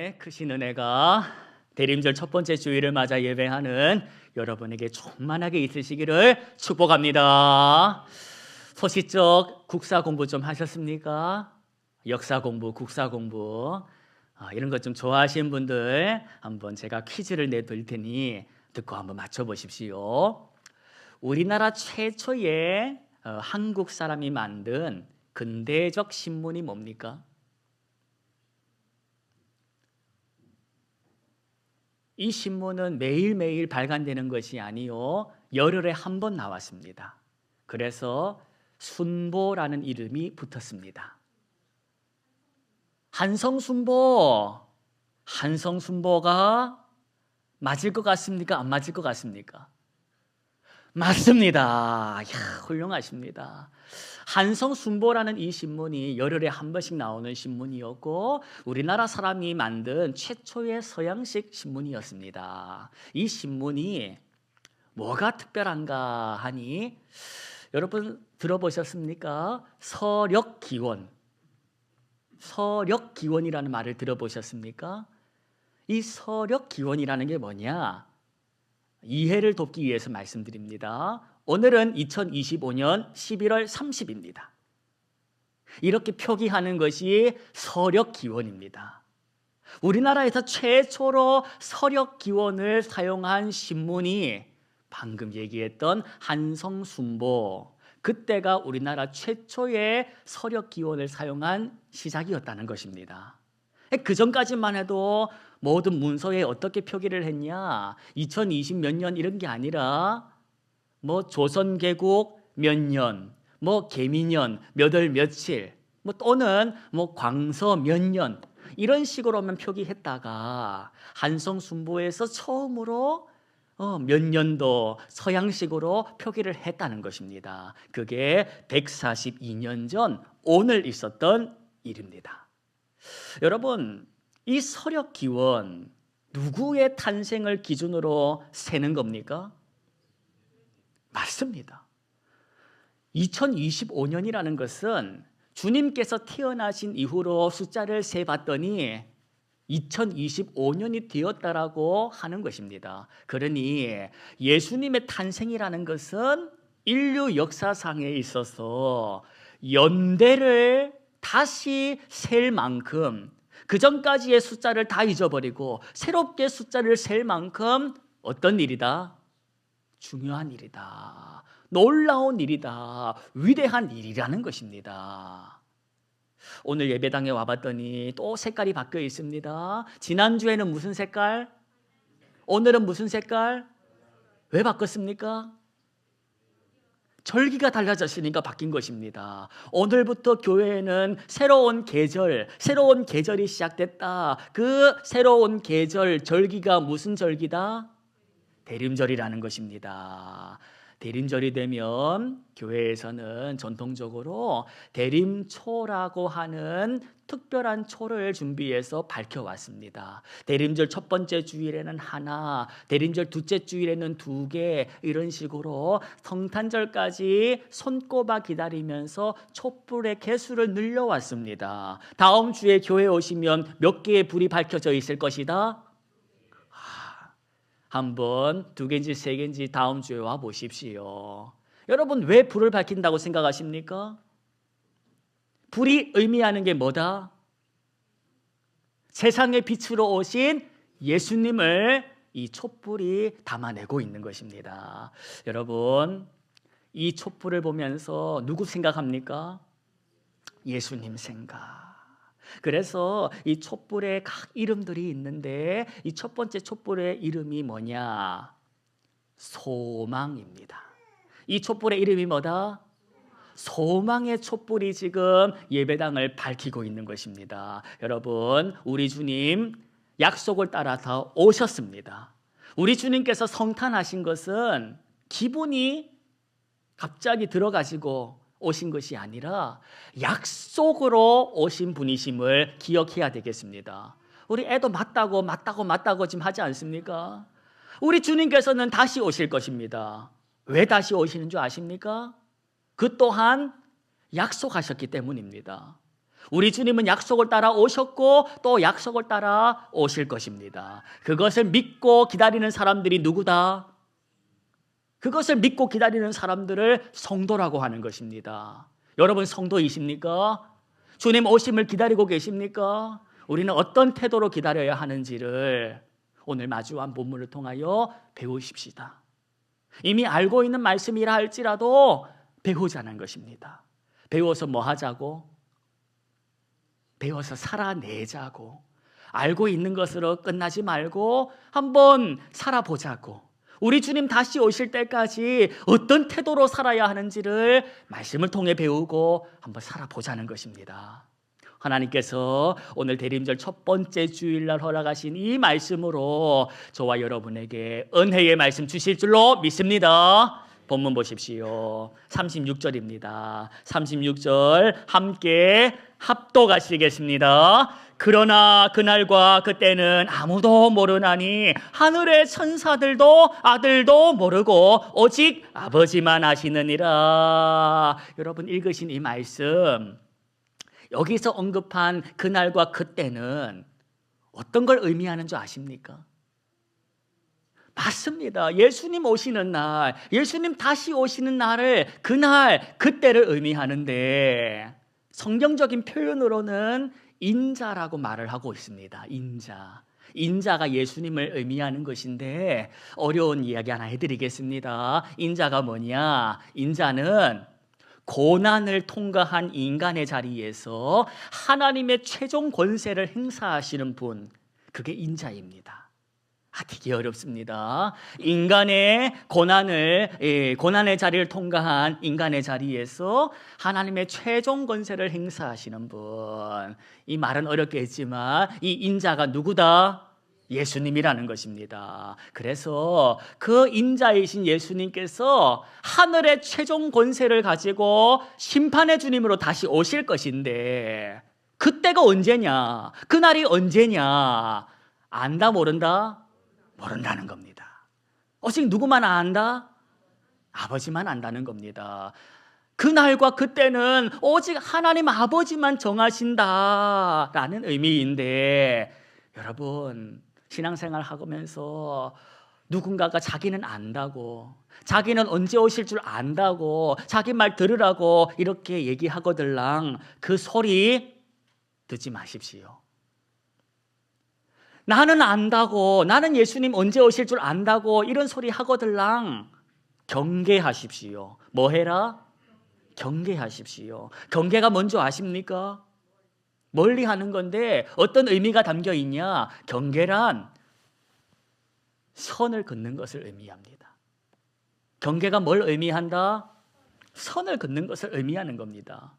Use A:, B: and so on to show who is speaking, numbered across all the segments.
A: 하나님의 크신 은혜가 대림절 첫 번째 주일을 맞아 예배하는 여러분에게 충만하게 있으시기를 축복합니다. 소시적 국사 공부 좀 하셨습니까? 역사 공부, 국사 공부 이런 것 좀 좋아하시는 분들 한번 제가 퀴즈를 내드릴 테니 듣고 한번 맞춰보십시오. 우리나라 최초의 한국 사람이 만든 근대적 신문이 뭡니까? 이 신문은 매일매일 발간되는 것이 아니요 열흘에 한 번 나왔습니다. 그래서 순보라는 이름이 붙었습니다. 한성순보가 맞을 것 같습니까? 안 맞을 것 같습니까? 맞습니다. 이야, 훌륭하십니다. 한성순보라는 이 신문이 열흘에 한 번씩 나오는 신문이었고 우리나라 사람이 만든 최초의 서양식 신문이었습니다. 이 신문이 뭐가 특별한가 하니 여러분 들어보셨습니까? 서력기원이라는 말을 들어보셨습니까? 이 서력기원이라는 게 뭐냐? 이해를 돕기 위해서 말씀드립니다. 오늘은 2025년 11월 30일입니다. 이렇게 표기하는 것이 서력기원입니다. 우리나라에서 최초로 서력기원을 사용한 신문이 방금 얘기했던 한성순보, 그때가 우리나라 최초의 서력기원을 사용한 시작이었다는 것입니다. 그 전까지만 해도 모든 문서에 어떻게 표기를 했냐? 2020 몇 년 이런 게 아니라 조선개국 몇 년, 개미년 몇 월 며칠, 또는 광서 몇 년 이런 식으로만 표기했다가 한성순보에서 처음으로 몇 년도 서양식으로 표기를 했다는 것입니다. 그게 142년 전 오늘 있었던 일입니다. 여러분, 이 서력기원 누구의 탄생을 기준으로 세는 겁니까? 맞습니다. 2025년이라는 것은 주님께서 태어나신 이후로 숫자를 세봤더니 2025년이 되었다라고 하는 것입니다. 그러니 예수님의 탄생이라는 것은 인류 역사상에 있어서 연대를 다시 셀 만큼 그 전까지의 숫자를 다 잊어버리고 새롭게 숫자를 셀 만큼 어떤 일이다? 중요한 일이다. 놀라운 일이다. 위대한 일이라는 것입니다. 오늘 예배당에 와봤더니 또 색깔이 바뀌어 있습니다. 지난주에는 무슨 색깔? 오늘은 무슨 색깔? 왜 바꿨습니까? 절기가 달라졌으니까 바뀐 것입니다. 오늘부터 교회에는 새로운 계절이 시작됐다. 그 새로운 계절, 절기가 무슨 절기다? 대림절이라는 것입니다. 대림절이 되면 교회에서는 전통적으로 대림초라고 하는 특별한 초를 준비해서 밝혀왔습니다. 대림절 첫 번째 주일에는 하나, 대림절 둘째 주일에는 2개, 이런 식으로 성탄절까지 손꼽아 기다리면서 촛불의 개수를 늘려왔습니다. 다음 주에 교회 오시면 몇 개의 불이 밝혀져 있을 것이다? 한번 2개인지 3개인지 다음 주에 와 보십시오. 여러분, 왜 불을 밝힌다고 생각하십니까? 불이 의미하는 게 뭐다? 세상의 빛으로 오신 예수님을 이 촛불이 담아내고 있는 것입니다. 여러분, 이 촛불을 보면서 누구 생각합니까? 예수님 생각. 그래서 이 촛불에 각 이름들이 있는데 이 첫 번째 촛불의 이름이 뭐냐? 소망입니다. 이 촛불의 이름이 뭐다? 소망의 촛불이 지금 예배당을 밝히고 있는 것입니다. 여러분, 우리 주님 약속을 따라서 오셨습니다. 우리 주님께서 성탄하신 것은 기분이 갑자기 들어가지고 오신 것이 아니라 약속으로 오신 분이심을 기억해야 되겠습니다. 우리 애도 맞다고 지금 하지 않습니까? 우리 주님께서는 다시 오실 것입니다. 왜 다시 오시는 줄 아십니까? 그 또한 약속하셨기 때문입니다. 우리 주님은 약속을 따라 오셨고 또 약속을 따라 오실 것입니다. 그것을 믿고 기다리는 사람들이 누구다? 그것을 믿고 기다리는 사람들을 성도라고 하는 것입니다. 여러분 성도이십니까? 주님 오심을 기다리고 계십니까? 우리는 어떤 태도로 기다려야 하는지를 오늘 마주한 본문을 통하여 배우십시다. 이미 알고 있는 말씀이라 할지라도 배우자는 것입니다. 배워서 뭐 하자고? 배워서 살아내자고. 알고 있는 것으로 끝나지 말고 한번 살아보자고. 우리 주님 다시 오실 때까지 어떤 태도로 살아야 하는지를 말씀을 통해 배우고 한번 살아보자는 것입니다. 하나님께서 오늘 대림절 첫 번째 주일날 허락하신 이 말씀으로 저와 여러분에게 은혜의 말씀 주실 줄로 믿습니다. 본문 보십시오. 36절입니다. 36절 함께 합독하시겠습니다. 그러나 그날과 그때는 아무도 모르나니 하늘의 천사들도 아들도 모르고 오직 아버지만 아시느니라. 여러분 읽으신 이 말씀, 여기서 언급한 그날과 그때는 어떤 걸 의미하는 줄 아십니까? 맞습니다. 예수님 오시는 날, 예수님 다시 오시는 날을, 그날, 그때를 의미하는데 성경적인 표현으로는 인자라고 말을 하고 있습니다. 인자. 인자가 예수님을 의미하는 것인데 어려운 이야기 하나 해드리겠습니다. 인자가 뭐냐? 인자는 고난을 통과한 인간의 자리에서 하나님의 최종 권세를 행사하시는 분, 그게 인자입니다. 되게 어렵습니다. 인간의 고난의 자리를 통과한 인간의 자리에서 하나님의 최종 권세를 행사하시는 분. 이 말은 어렵게 했지만 이 인자가 누구다? 예수님이라는 것입니다. 그래서 그 인자이신 예수님께서 하늘의 최종 권세를 가지고 심판의 주님으로 다시 오실 것인데 그때가 언제냐? 그날이 언제냐? 안다 모른다? 모른다는 겁니다. 오직 누구만 안다? 아버지만 안다는 겁니다. 그날과 그때는 오직 하나님 아버지만 정하신다라는 의미인데 여러분 신앙생활 하면서 누군가가 자기는 안다고, 자기는 언제 오실 줄 안다고, 자기 말 들으라고 이렇게 얘기하거들랑 그 소리 듣지 마십시오. 나는 안다고, 나는 예수님 언제 오실 줄 안다고 이런 소리 하거들랑 경계하십시오. 뭐 해라? 경계하십시오. 경계가 뭔지 아십니까? 멀리 하는 건데 어떤 의미가 담겨 있냐? 경계란 선을 긋는 것을 의미합니다. 경계가 뭘 의미한다? 선을 긋는 것을 의미하는 겁니다.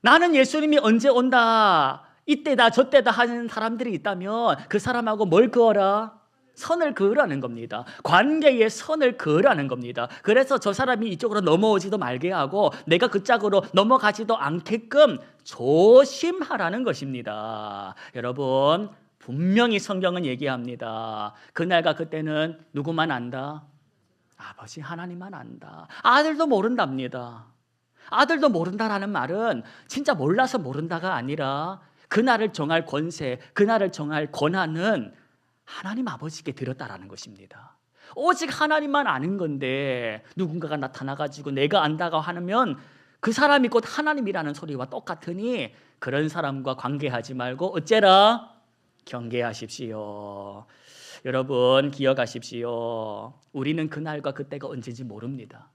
A: 나는 예수님이 언제 온다, 이때다 저때다 하는 사람들이 있다면 그 사람하고 뭘 그어라? 선을 그으라는 겁니다. 관계의 선을 그으라는 겁니다. 그래서 저 사람이 이쪽으로 넘어오지도 말게 하고 내가 그 짝으로 넘어가지도 않게끔 조심하라는 것입니다. 여러분 분명히 성경은 얘기합니다. 그날과 그때는 누구만 안다? 아버지 하나님만 안다. 아들도 모른답니다. 아들도 모른다라는 말은 진짜 몰라서 모른다가 아니라 그날을 정할 권세, 그날을 정할 권한은 하나님 아버지께 드렸다라는 것입니다. 오직 하나님만 아는 건데 누군가가 나타나가지고 내가 안다고 하면 그 사람이 곧 하나님이라는 소리와 똑같으니 그런 사람과 관계하지 말고 어째라? 경계하십시오. 여러분 기억하십시오. 우리는 그날과 그때가 언제인지 모릅니다.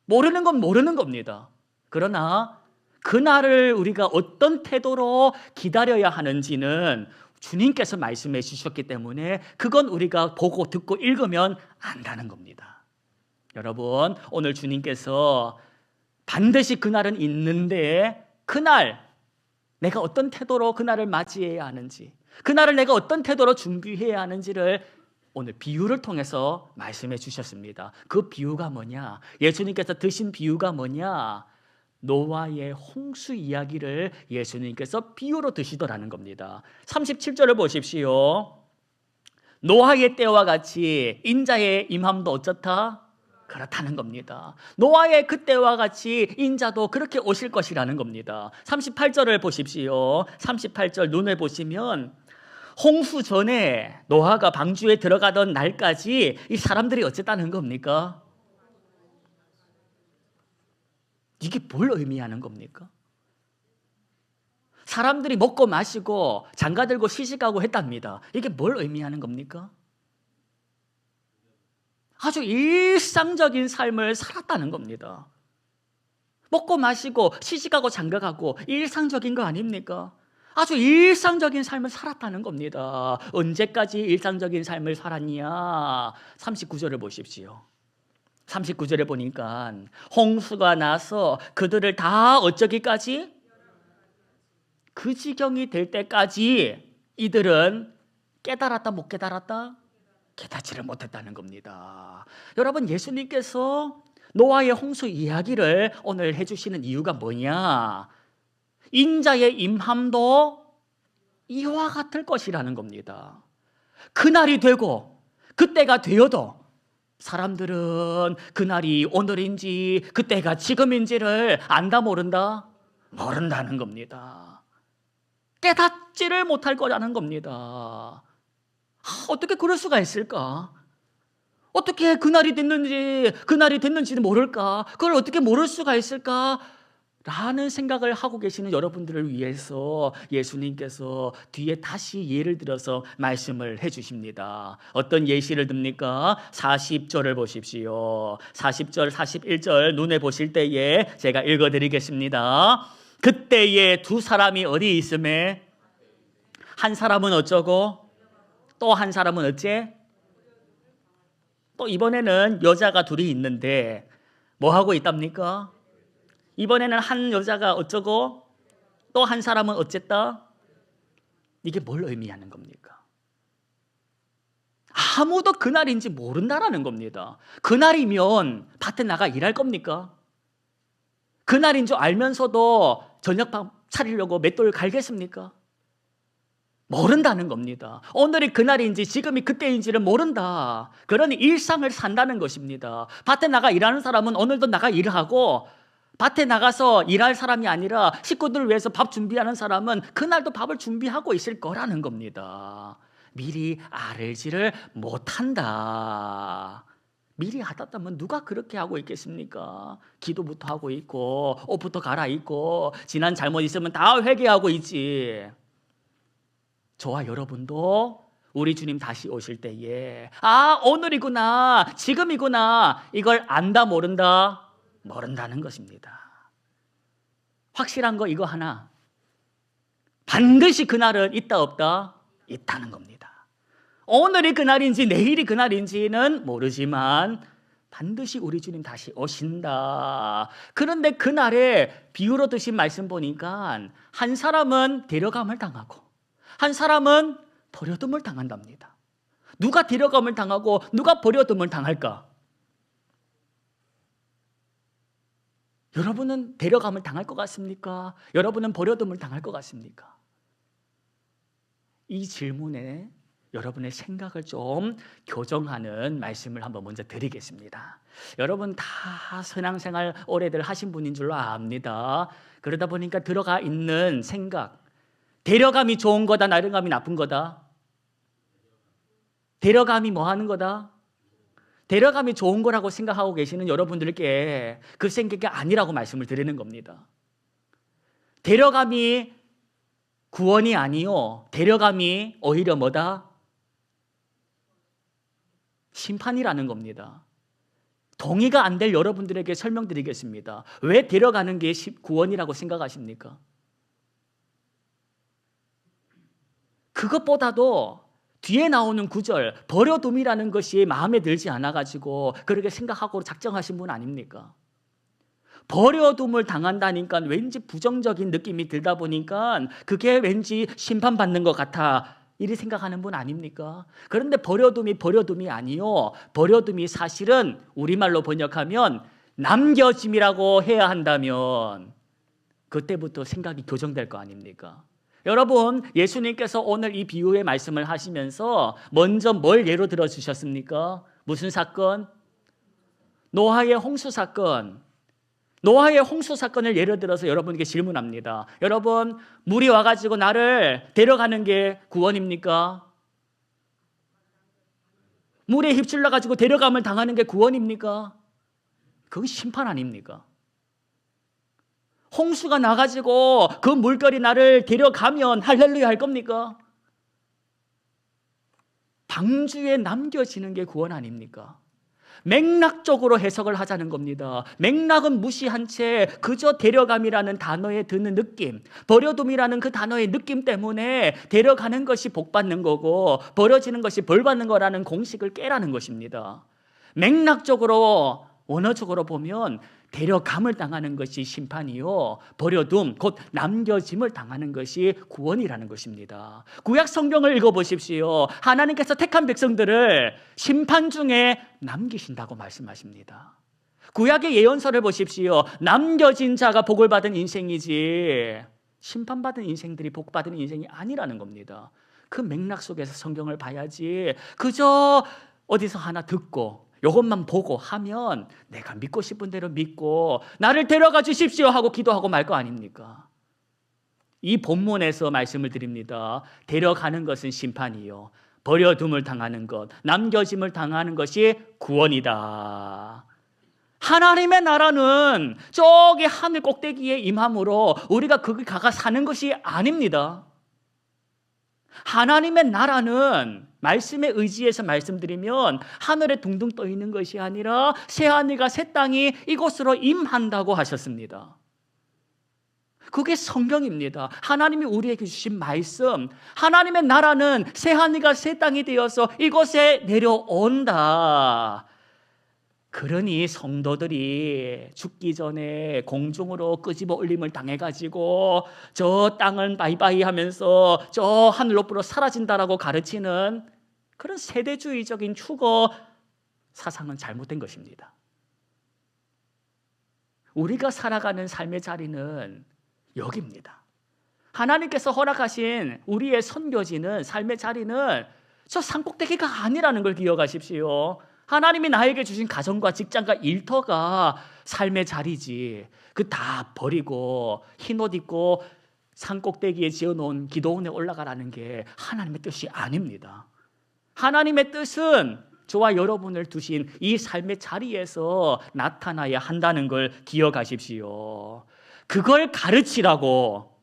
A: 모르는 건 모르는 겁니다. 그러나 그날을 우리가 어떤 태도로 기다려야 하는지는 주님께서 말씀해 주셨기 때문에 그건 우리가 보고 듣고 읽으면 안다는 겁니다. 여러분 오늘 주님께서 반드시 그날은 있는데 그날 내가 어떤 태도로 그날을 맞이해야 하는지, 그날을 내가 어떤 태도로 준비해야 하는지를 오늘 비유를 통해서 말씀해 주셨습니다. 그 비유가 뭐냐? 예수님께서 드신 비유가 뭐냐? 노아의 홍수 이야기를 예수님께서 비유로 드시더라는 겁니다. 37절을 보십시오. 노아의 때와 같이 인자의 임함도 어쩌다? 그렇다는 겁니다. 노아의 그때와 같이 인자도 그렇게 오실 것이라는 겁니다. 38절을 보십시오. 38절 눈에 보시면 홍수 전에 노아가 방주에 들어가던 날까지 이 사람들이 어쨌다는 겁니까? 이게 뭘 의미하는 겁니까? 사람들이 먹고 마시고 장가 들고 시집가고 했답니다. 이게 뭘 의미하는 겁니까? 아주 일상적인 삶을 살았다는 겁니다. 먹고 마시고 시집가고 장가가고 일상적인 거 아닙니까? 아주 일상적인 삶을 살았다는 겁니다. 언제까지 일상적인 삶을 살았냐? 39절을 보십시오. 39절에 보니까 홍수가 나서 그들을 다 어쩌기까지? 그 지경이 될 때까지 이들은 깨달았다 못 깨달았다? 깨닫지를 못했다는 겁니다. 여러분, 예수님께서 노아의 홍수 이야기를 오늘 해주시는 이유가 뭐냐? 인자의 임함도 이와 같을 것이라는 겁니다. 그날이 되고 그때가 되어도 사람들은 그날이 오늘인지 그때가 지금인지를 안다 모른다? 모른다는 겁니다. 깨닫지를 못할 거라는 겁니다. 어떻게 그럴 수가 있을까? 어떻게 그날이 됐는지는 모를까? 그걸 어떻게 모를 수가 있을까? 라는 생각을 하고 계시는 여러분들을 위해서 예수님께서 뒤에 다시 예를 들어서 말씀을 해주십니다. 어떤 예시를 듭니까? 40절을 보십시오. 40절, 41절 눈에 보실 때에 제가 읽어드리겠습니다. 그때에 두 사람이 어디 있음에 한 사람은 어쩌고 또 한 사람은 어째? 또 이번에는 여자가 둘이 있는데 뭐 하고 있답니까? 이번에는 한 여자가 어쩌고 또 한 사람은 어쨌다? 이게 뭘 의미하는 겁니까? 아무도 그날인지 모른다라는 겁니다. 그날이면 밭에 나가 일할 겁니까? 그날인 줄 알면서도 저녁밥 차리려고 맷돌 갈겠습니까? 모른다는 겁니다. 오늘이 그날인지 지금이 그때인지를 모른다. 그러니 일상을 산다는 것입니다. 밭에 나가 일하는 사람은 오늘도 나가 일하고 밭에 나가서 일할 사람이 아니라 식구들을 위해서 밥 준비하는 사람은 그날도 밥을 준비하고 있을 거라는 겁니다. 미리 알지를 못한다. 미리 하다면 누가 그렇게 하고 있겠습니까? 기도부터 하고 있고 옷부터 갈아입고 지난 잘못 있으면 다 회개하고 있지. 저와 여러분도 우리 주님 다시 오실 때에 오늘이구나, 지금이구나, 이걸 안다 모른다? 모른다는 것입니다. 확실한 거 이거 하나, 반드시 그날은 있다 없다? 있다는 겁니다. 오늘이 그날인지 내일이 그날인지는 모르지만 반드시 우리 주님 다시 오신다. 그런데 그날에 비유로 드신 말씀 보니까 한 사람은 데려감을 당하고 한 사람은 버려둠을 당한답니다. 누가 데려감을 당하고 누가 버려둠을 당할까? 여러분은 데려감을 당할 것 같습니까? 여러분은 버려둠을 당할 것 같습니까? 이 질문에 여러분의 생각을 좀 교정하는 말씀을 한번 먼저 드리겠습니다. 여러분 다 신앙생활 오래들 하신 분인 줄로 압니다. 그러다 보니까 들어가 있는 생각, 데려감이 좋은 거다, 데려감이 나쁜 거다? 데려감이 뭐 하는 거다? 데려감이 좋은 거라고 생각하고 계시는 여러분들께 그 생각이 아니라고 말씀을 드리는 겁니다. 데려감이 구원이 아니요, 데려감이 오히려 뭐다? 심판이라는 겁니다. 동의가 안 될 여러분들에게 설명드리겠습니다. 왜 데려가는 게 구원이라고 생각하십니까? 그것보다도 뒤에 나오는 구절, 버려둠이라는 것이 마음에 들지 않아가지고 그렇게 생각하고 작정하신 분 아닙니까? 버려둠을 당한다니까 왠지 부정적인 느낌이 들다 보니까 그게 왠지 심판받는 것 같아, 이리 생각하는 분 아닙니까? 그런데 버려둠이 아니요, 버려둠이 사실은 우리말로 번역하면 남겨짐이라고 해야 한다면 그때부터 생각이 교정될 거 아닙니까? 여러분, 예수님께서 오늘 이 비유의 말씀을 하시면서 먼저 뭘 예로 들어주셨습니까? 무슨 사건? 노아의 홍수 사건, 노아의 홍수 사건을 예를 들어서 여러분에게 질문합니다. 여러분, 물이 와가지고 나를 데려가는 게 구원입니까? 물에 휩쓸려가지고 데려감을 당하는 게 구원입니까? 그건 심판 아닙니까? 홍수가 나가지고 그 물결이 나를 데려가면 할렐루야 할 겁니까? 방주에 남겨지는 게 구원 아닙니까? 맥락적으로 해석을 하자는 겁니다. 맥락은 무시한 채 그저 데려감이라는 단어에 드는 느낌, 버려둠이라는 그 단어의 느낌 때문에 데려가는 것이 복받는 거고 버려지는 것이 벌받는 거라는 공식을 깨라는 것입니다. 맥락적으로, 원어적으로 보면 데려감을 당하는 것이 심판이요, 버려둠, 곧 남겨짐을 당하는 것이 구원이라는 것입니다. 구약 성경을 읽어보십시오. 하나님께서 택한 백성들을 심판 중에 남기신다고 말씀하십니다. 구약의 예언서를 보십시오. 남겨진 자가 복을 받은 인생이지 심판받은 인생들이 복받은 인생이 아니라는 겁니다. 그 맥락 속에서 성경을 봐야지 그저 어디서 하나 듣고 이것만 보고 하면 내가 믿고 싶은 대로 믿고 나를 데려가 주십시오 하고 기도하고 말 거 아닙니까? 이 본문에서 말씀을 드립니다. 데려가는 것은 심판이요, 버려둠을 당하는 것, 남겨짐을 당하는 것이 구원이다. 하나님의 나라는 저기 하늘 꼭대기에 임함으로 우리가 거기 가가 사는 것이 아닙니다. 하나님의 나라는 말씀에 의지해서 말씀드리면 하늘에 둥둥 떠 있는 것이 아니라 새하늘과 새 땅이 이곳으로 임한다고 하셨습니다. 그게 성경입니다. 하나님이 우리에게 주신 말씀, 하나님의 나라는 새하늘과 새 땅이 되어서 이곳에 내려온다. 그러니 성도들이 죽기 전에 공중으로 끄집어 올림을 당해가지고 저 땅은 바이바이 하면서 저 하늘 높이로 사라진다라고 가르치는 그런 세대주의적인 추거 사상은 잘못된 것입니다. 우리가 살아가는 삶의 자리는 여기입니다. 하나님께서 허락하신 우리의 선교지는, 삶의 자리는 저 산꼭대기가 아니라는 걸 기억하십시오. 하나님이 나에게 주신 가정과 직장과 일터가 삶의 자리지, 그 다 버리고 흰옷 입고 산꼭대기에 지어놓은 기도원에 올라가라는 게 하나님의 뜻이 아닙니다. 하나님의 뜻은 저와 여러분을 두신 이 삶의 자리에서 나타나야 한다는 걸 기억하십시오. 그걸 가르치라고,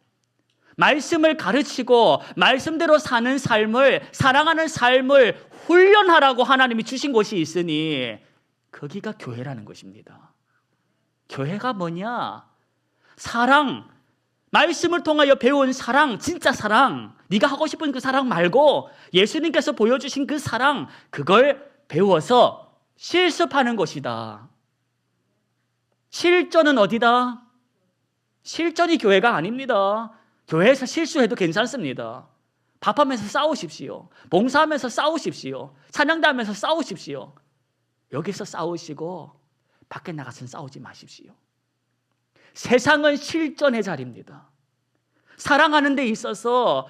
A: 말씀을 가르치고 말씀대로 사는 삶을, 사랑하는 삶을 훈련하라고 하나님이 주신 곳이 있으니 거기가 교회라는 것입니다. 교회가 뭐냐? 사랑, 말씀을 통하여 배운 사랑, 진짜 사랑, 네가 하고 싶은 그 사랑 말고 예수님께서 보여주신 그 사랑, 그걸 배워서 실습하는 곳이다. 실전은 어디다? 실전이 교회가 아닙니다. 교회에서 실수해도 괜찮습니다. 밥하면서 싸우십시오. 봉사하면서 싸우십시오. 찬양도 하면서 싸우십시오. 여기서 싸우시고 밖에 나가서는 싸우지 마십시오. 세상은 실전의 자리입니다. 사랑하는 데 있어서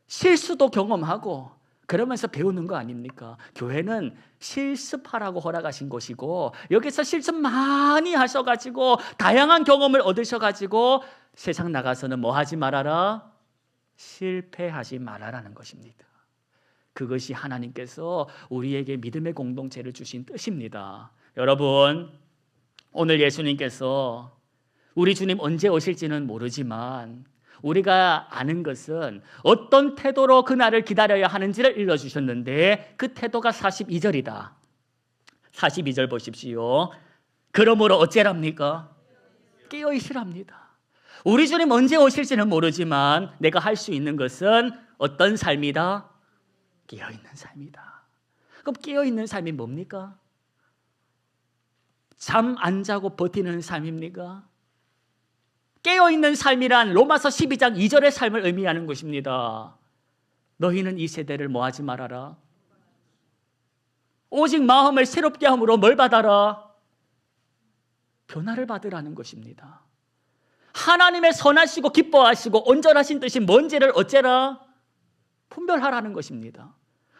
A: 실수도 경험하고 그러면서 배우는 거 아닙니까? 교회는 실습하라고 허락하신 곳이고 여기서 실습 많이 하셔가지고 다양한 경험을 얻으셔가지고 세상 나가서는 뭐 하지 말아라? 실패하지 말아라는 것입니다. 그것이 하나님께서 우리에게 믿음의 공동체를 주신 뜻입니다. 여러분, 오늘 예수님께서 우리 주님 언제 오실지는 모르지만 우리가 아는 것은 어떤 태도로 그날을 기다려야 하는지를 일러주셨는데 그 태도가 42절이다. 42절 보십시오. 그러므로 어째랍니까? 깨어있으랍니다. 우리 주님 언제 오실지는 모르지만 내가 할 수 있는 것은 어떤 삶이다? 깨어있는 삶이다. 그럼 깨어있는 삶이 뭡니까? 잠 안 자고 버티는 삶입니까? 깨어있는 삶이란 로마서 12장 2절의 삶을 의미하는 것입니다. 너희는 이 세대를 뭐하지 말아라? 오직 마음을 새롭게 함으로 뭘 받아라? 변화를 받으라는 것입니다. 하나님의 선하시고 기뻐하시고 온전하신 뜻이 뭔지를 어째라? 분별하라는 것입니다.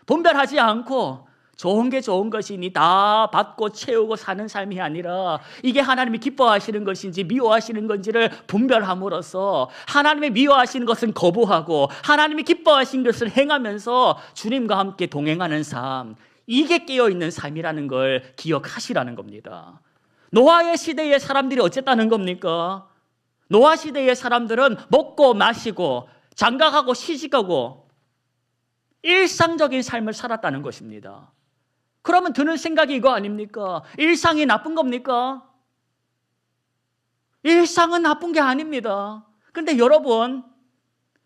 A: 분별하지 않고 좋은 게 좋은 것이니 다 받고 채우고 사는 삶이 아니라 이게 하나님이 기뻐하시는 것인지 미워하시는 건지를 분별함으로써 하나님이 미워하시는 것은 거부하고 하나님이 기뻐하시는 것을 행하면서 주님과 함께 동행하는 삶, 이게 깨어있는 삶이라는 걸 기억하시라는 겁니다. 노아의 시대의 사람들이 어쨌다는 겁니까? 노아 시대의 사람들은 먹고 마시고 장가가고 시집가고 일상적인 삶을 살았다는 것입니다. 그러면 드는 생각이 이거 아닙니까? 일상이 나쁜 겁니까? 일상은 나쁜 게 아닙니다. 근데 여러분,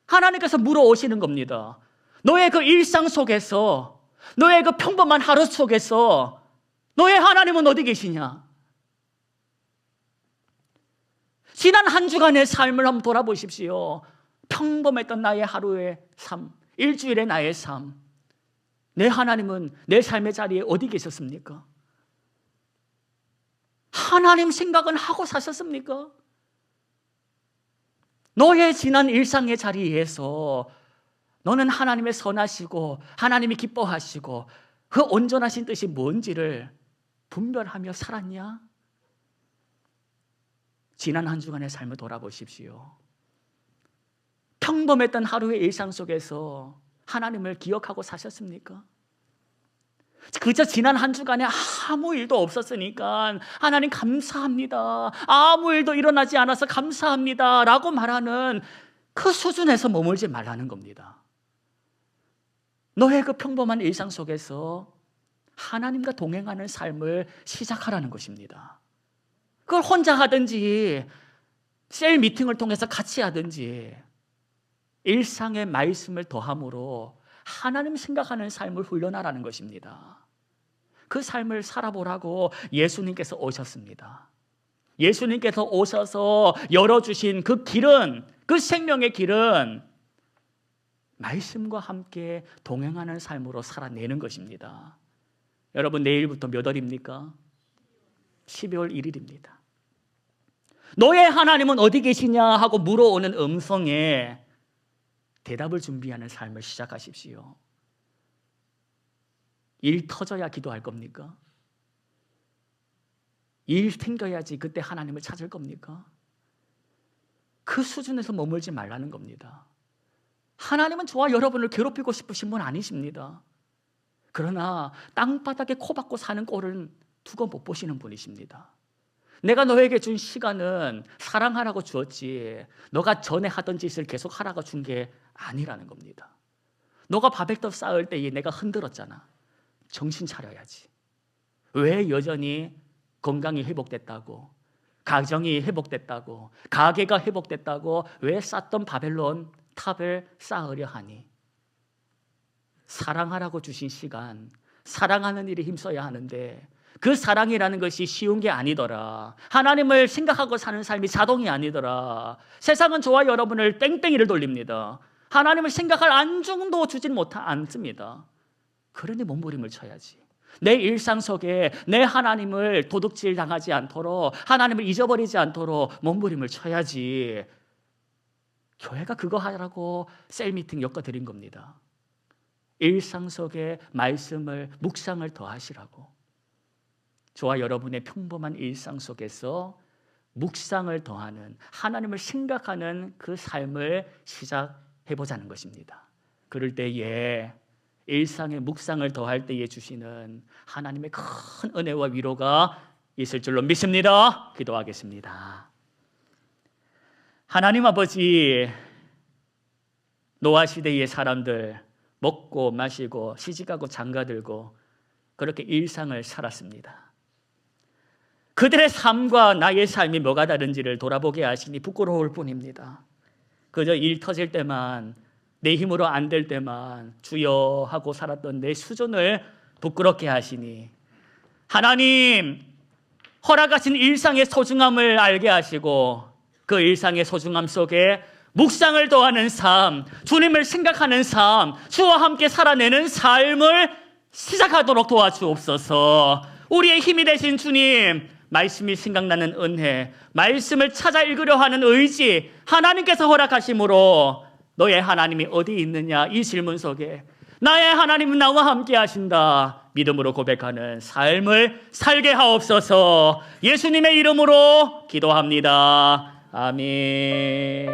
A: 하나님께서 물어오시는 겁니다. 너의 그 일상 속에서, 너의 그 평범한 하루 속에서 너의 하나님은 어디 계시냐? 지난 한 주간의 삶을 한번 돌아보십시오. 평범했던 나의 하루의 삶, 일주일의 나의 삶, 내 하나님은 내 삶의 자리에 어디 계셨습니까? 하나님 생각은 하고 사셨습니까? 너의 지난 일상의 자리에서 너는 하나님의 선하시고 하나님이 기뻐하시고 그 온전하신 뜻이 뭔지를 분별하며 살았냐? 지난 한 주간의 삶을 돌아보십시오. 평범했던 하루의 일상 속에서 하나님을 기억하고 사셨습니까? 그저 지난 한 주간에 아무 일도 없었으니까 하나님 감사합니다, 아무 일도 일어나지 않아서 감사합니다 라고 말하는 그 수준에서 머물지 말라는 겁니다. 너의 그 평범한 일상 속에서 하나님과 동행하는 삶을 시작하라는 것입니다. 그걸 혼자 하든지 셀 미팅을 통해서 같이 하든지 일상의 말씀을 더함으로 하나님 생각하는 삶을 훈련하라는 것입니다. 그 삶을 살아보라고 예수님께서 오셨습니다. 예수님께서 오셔서 열어주신 그 길은, 그 생명의 길은 말씀과 함께 동행하는 삶으로 살아내는 것입니다. 여러분, 내일부터 몇 월입니까? 12월 1일입니다. 너의 하나님은 어디 계시냐 하고 물어오는 음성에 대답을 준비하는 삶을 시작하십시오. 일 터져야 기도할 겁니까? 일 생겨야지 그때 하나님을 찾을 겁니까? 그 수준에서 머물지 말라는 겁니다. 하나님은 저와 여러분을 괴롭히고 싶으신 분 아니십니다. 그러나 땅바닥에 코 박고 사는 꼴은 두고 못 보시는 분이십니다. 내가 너에게 준 시간은 사랑하라고 주었지 너가 전에 하던 짓을 계속 하라고 준 게 아니라는 겁니다. 너가 바벨탑 쌓을 때에 내가 흔들었잖아. 정신 차려야지. 왜 여전히 건강이 회복됐다고, 가정이 회복됐다고, 가게가 회복됐다고 왜 쌓던 바벨론 탑을 쌓으려 하니? 사랑하라고 주신 시간, 사랑하는 일에 힘써야 하는데 그 사랑이라는 것이 쉬운 게 아니더라. 하나님을 생각하고 사는 삶이 자동이 아니더라. 세상은 저와 여러분을 땡땡이를 돌립니다. 하나님을 생각할 안중도 주진 않습니다. 그러니 몸부림을 쳐야지. 내 일상 속에 내 하나님을 도둑질 당하지 않도록, 하나님을 잊어버리지 않도록 몸부림을 쳐야지. 교회가 그거 하라고 셀미팅 엮어드린 겁니다. 일상 속에 말씀을, 묵상을 더하시라고. 저와 여러분의 평범한 일상 속에서 묵상을 더하는, 하나님을 생각하는 그 삶을 시작해보자는 것입니다. 그럴 때에 일상의 묵상을 더할 때에 주시는 하나님의 큰 은혜와 위로가 있을 줄로 믿습니다. 기도하겠습니다. 하나님 아버지, 노아 시대의 사람들 먹고 마시고 시집가고 장가들고 그렇게 일상을 살았습니다. 그들의 삶과 나의 삶이 뭐가 다른지를 돌아보게 하시니 부끄러울 뿐입니다. 그저 일 터질 때만, 내 힘으로 안 될 때만 주여 하고 살았던 내 수준을 부끄럽게 하시니 하나님, 허락하신 일상의 소중함을 알게 하시고 그 일상의 소중함 속에 묵상을 더하는 삶, 주님을 생각하는 삶, 주와 함께 살아내는 삶을 시작하도록 도와주옵소서. 우리의 힘이 되신 주님, 말씀이 생각나는 은혜, 말씀을 찾아 읽으려 하는 의지, 하나님께서 허락하심으로 너의 하나님이 어디 있느냐 이 질문 속에 나의 하나님은 나와 함께 하신다. 믿음으로 고백하는 삶을 살게 하옵소서. 예수님의 이름으로 기도합니다. 아멘.